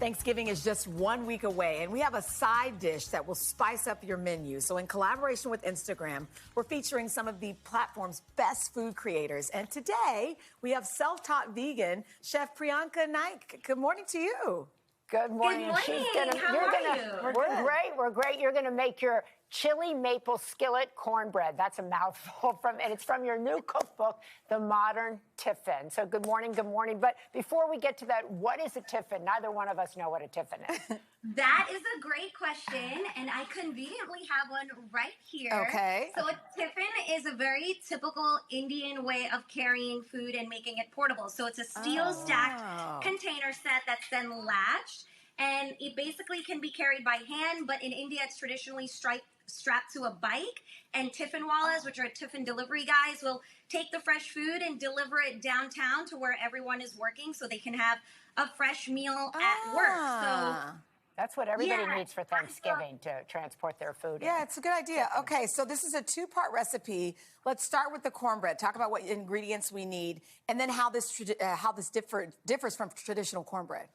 Thanksgiving is just 1 week away, and we have a side dish that will spice up your menu. So in collaboration with Instagram, we're featuring some of the platform's best food creators. And today, we have self-taught vegan chef Priyanka Naik. Good morning to you. Good morning. Good morning. How are you? We're great. We're great. You're going to make your chili maple skillet cornbread. That's a mouthful and it's from your new cookbook, The Modern Tiffin. So good morning. Good morning. But before we get to that, what is a tiffin? Neither one of us know what a tiffin is. That is a great question, and I conveniently have one right here. Okay. So a tiffin is a very typical Indian way of carrying food and making it portable. So it's a steel stacked container set that's then latched, and it basically can be carried by hand, but in India it's traditionally strapped to a bike, and tiffin wallas, which are tiffin delivery guys, will take the fresh food and deliver it downtown to where everyone is working so they can have a fresh meal at work. So that's what everybody needs for Thanksgiving, to transport their food. Yeah, it's a good idea. Okay, so this is a two-part recipe. Let's start with the cornbread. Talk about what ingredients we need, and then how this differs from traditional cornbread.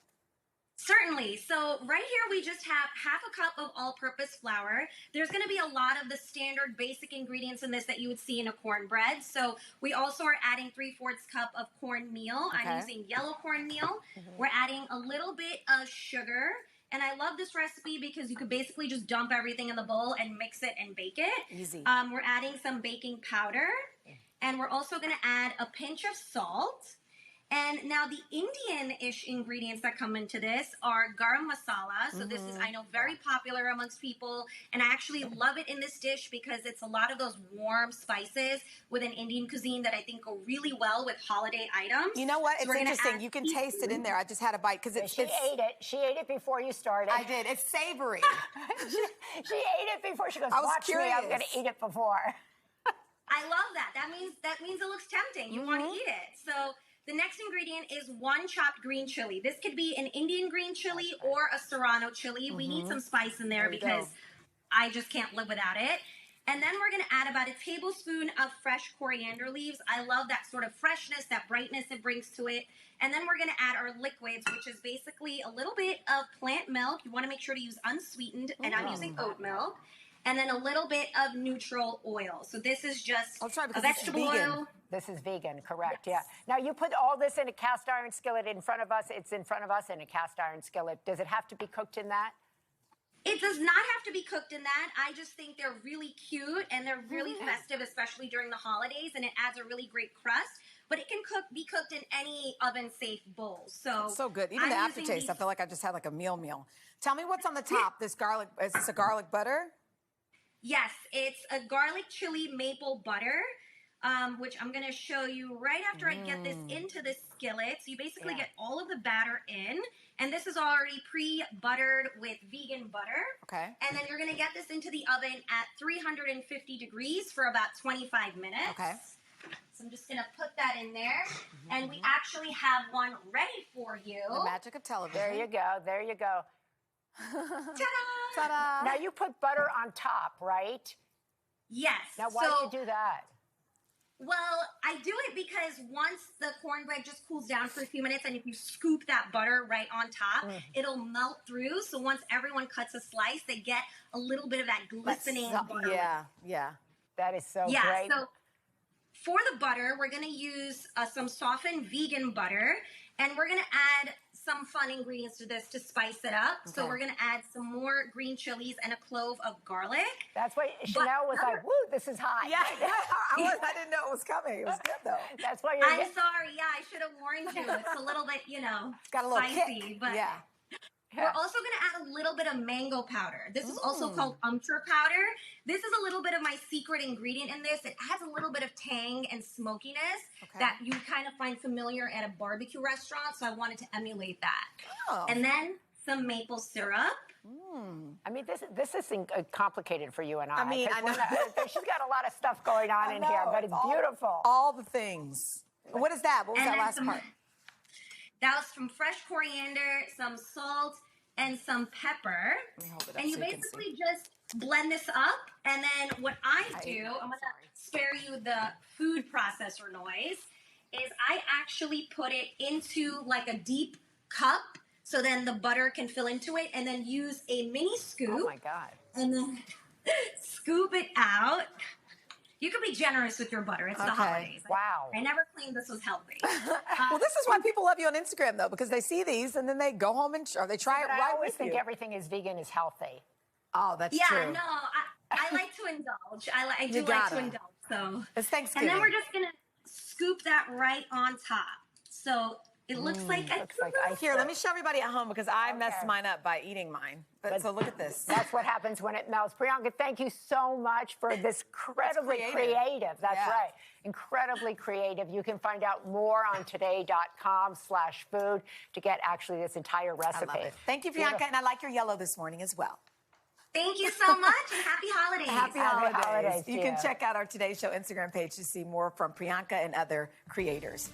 Certainly. So right here we just have half a cup of all-purpose flour. There's going to be a lot of the standard basic ingredients in this that you would see in a cornbread. So we also are adding 3/4 cup of cornmeal. Okay. I'm using yellow cornmeal. We're adding a little bit of sugar. And I love this recipe because you could basically just dump everything in the bowl and mix it and bake it. Easy. We're adding some baking powder. And we're also going to add a pinch of salt. And now the Indian-ish ingredients that come into this are garam masala. So this is, I know, very popular amongst people. And I actually love it in this dish because it's a lot of those warm spices with an Indian cuisine that I think go really well with holiday items. You know what? It's interesting. You can taste it in there. I just had a bite because she ate it. She ate it before you started. I did. It's savory. she ate it before. She goes, I was watch curious. me, I'm going to eat it before. I love that. That means it looks tempting. You want to eat it. So the next ingredient is 1 chopped green chili. This could be an Indian green chili or a Serrano chili. We need some spice in there because I just can't live without it. And then we're going to add about a tablespoon of fresh coriander leaves. I love that sort of freshness, that brightness it brings to it. And then we're going to add our liquids, which is basically a little bit of plant milk. You want to make sure to use unsweetened, and I'm using oat milk. And then a little bit of neutral oil. So this is just a vegetable oil. This is vegan, correct? Yes. Yeah. Now you put all this in a cast iron skillet in front of us. It's in front of us in a cast iron skillet. Does it have to be cooked in that? It does not have to be cooked in that. I just think they're really cute and they're really festive, especially during the holidays, and it adds a really great crust. But it can be cooked in any oven-safe bowl. So good. Even the aftertaste, I feel like I just had like a meal. Tell me what's on the top. This garlic, is this a garlic butter? Yes, it's a garlic chili maple butter, which I'm going to show you right after I get this into the skillet. So you basically get all of the batter in, and this is already pre-buttered with vegan butter. Okay. And then you're going to get this into the oven at 350 degrees for about 25 minutes. Okay. So I'm just going to put that in there, and we actually have one ready for you. The magic of television. There you go. There you go. Ta-da! Ta-da! Now you put butter on top, right? Yes. Now why do you do that? Well, I do it because once the cornbread just cools down for a few minutes, and if you scoop that butter right on top, it'll melt through. So once everyone cuts a slice, they get a little bit of that glistening butter. Yeah. That is so great. So for the butter, we're going to use some softened vegan butter, and we're going to add some fun ingredients to this to spice it up. Okay. So we're going to add some more green chilies and a clove of garlic. That's why Chanel was like, woo, this is hot. Yeah, I didn't know it was coming. It was good, though. That's why I'm sorry. Yeah, I should have warned you. It's a little bit, it's got a little spicy. kick. But yeah. We're also going to add a little bit of mango powder. This is also called umtur powder. This is a little bit of my secret ingredient in this. It adds a little bit of tang and smokiness that you kind of find familiar at a barbecue restaurant, so I wanted to emulate that. Oh. And then some maple syrup. I mean, this isn't complicated for you and I. I mean, I know. She's got a lot of stuff going on in here, but it's beautiful. All the things. What is that? What was that last part? That was some fresh coriander, some salt, and some pepper. Let me hold it up and you so basically just blend this up. And then what I do, I'm going to spare you the food processor noise, is I actually put it into like a deep cup so then the butter can fill into it, and then use a mini scoop. Oh my God. And then scoop it out. You can be generous with your butter. It's the holidays. Wow. I never claimed this was healthy. Well, this is why people love you on Instagram, though, because they see these and then they go home and or they try it But right I always with think you. everything is vegan is healthy. Oh, that's Yeah, true. no, I like to indulge. I do You like gotta. to indulge. So It's Thanksgiving. And then we're just gonna scoop that right on top. So it looks like Here, let me show everybody at home because I messed Okay. mine up by eating mine. But so look at this. That's what happens when it melts. Priyanka, thank you so much for this incredibly creative. That's Yeah. right. Incredibly creative. You can find out more on today.com/food to get actually this entire I recipe. love it. Thank you, Priyanka. And I like your yellow this morning as well. Thank you so much and happy holidays. Happy Happy holidays. holidays You to can you. check out our Today Show Instagram page to see more from Priyanka and other creators.